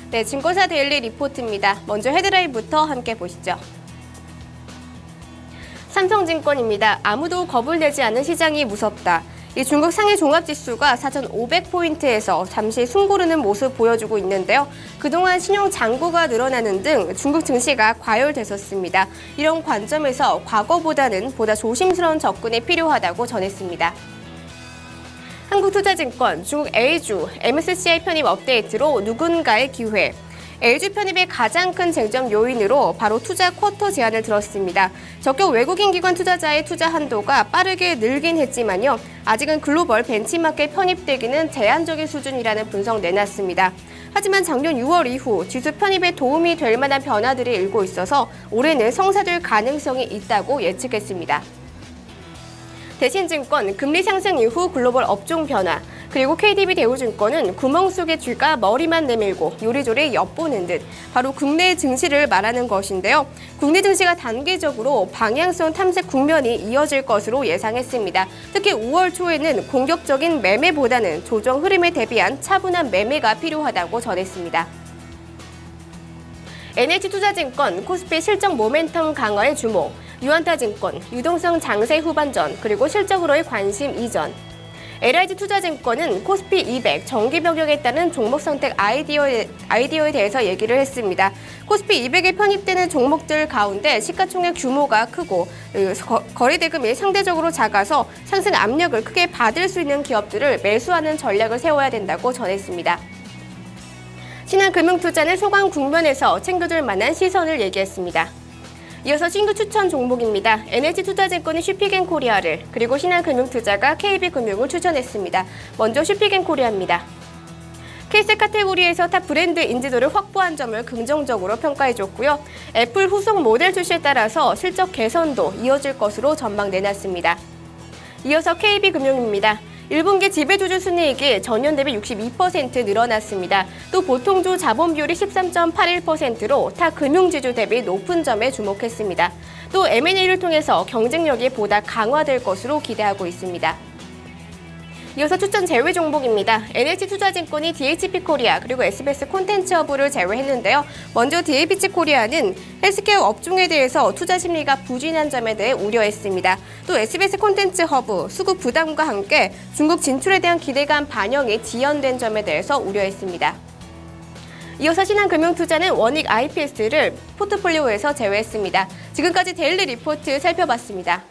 네, 증권사 데일리 리포트입니다. 먼저 헤드라인부터 함께 보시죠. 삼성증권입니다. 아무도 겁을 내지 않는 시장이 무섭다. 이 중국 상해 종합지수가 4,500포인트에서 잠시 숨고르는 모습 보여주고 있는데요. 그동안 신용 잔고가 늘어나는 등 중국 증시가 과열됐었습니다. 이런 관점에서 과거보다는 보다 조심스러운 접근이 필요하다고 전했습니다. 한국투자증권, 중국 A주, MSCI 편입 업데이트로 누군가의 기회. A주 편입의 가장 큰 쟁점 요인으로 바로 투자 쿼터 제한을 들었습니다. 적격 외국인 기관 투자자의 투자 한도가 빠르게 늘긴 했지만요. 아직은 글로벌 벤치마크에 편입되기는 제한적인 수준이라는 분석 내놨습니다. 하지만 작년 6월 이후 지수 편입에 도움이 될 만한 변화들이 일고 있어서 올해는 성사될 가능성이 있다고 예측했습니다. 대신증권 금리 상승 이후 글로벌 업종 변화, 그리고 KDB 대우증권은 구멍 속의 쥐가 머리만 내밀고 요리조리 엿보는 듯 바로 국내 증시를 말하는 것인데요. 국내 증시가 단기적으로 방향성 탐색 국면이 이어질 것으로 예상했습니다. 특히 5월 초에는 공격적인 매매보다는 조정 흐름에 대비한 차분한 매매가 필요하다고 전했습니다. NH투자증권, 코스피 실적 모멘텀 강화에 주목, 유한타증권, 유동성 장세 후반전, 그리고 실적으로의 관심 이전. LIG투자증권은 코스피 200 정기 병역에 따른 종목 선택 아이디어에 대해서 얘기를 했습니다. 코스피 200에 편입되는 종목들 가운데 시가총액 규모가 크고 거래대금이 상대적으로 작아서 상승 압력을 크게 받을 수 있는 기업들을 매수하는 전략을 세워야 된다고 전했습니다. 신한금융투자는 소강 국면에서 챙겨줄 만한 시선을 얘기했습니다. 이어서 신규 추천 종목입니다. NH투자증권이 슈피겐코리아를, 그리고 신한금융투자가 KB금융을 추천했습니다. 먼저 슈피겐코리아입니다. K세 카테고리에서 탑 브랜드 인지도를 확보한 점을 긍정적으로 평가해줬고요. 애플 후속 모델 출시에 따라서 실적 개선도 이어질 것으로 전망 내놨습니다. 이어서 KB금융입니다. 1분기 지배주주 순이익이 전년 대비 62% 늘어났습니다. 또 보통주 자본 비율이 13.81%로 타 금융지주 대비 높은 점에 주목했습니다. 또 M&A를 통해서 경쟁력이 보다 강화될 것으로 기대하고 있습니다. 이어서 추천 제외 종목입니다. NH투자증권이 DHP코리아 그리고 SBS 콘텐츠허브를 제외했는데요. 먼저 DHP코리아는 헬스케어 업종에 대해서 투자 심리가 부진한 점에 대해 우려했습니다. 또 SBS 콘텐츠허브 수급 부담과 함께 중국 진출에 대한 기대감 반영이 지연된 점에 대해서 우려했습니다. 이어서 신한금융투자는 원익 IPS를 포트폴리오에서 제외했습니다. 지금까지 데일리 리포트 살펴봤습니다.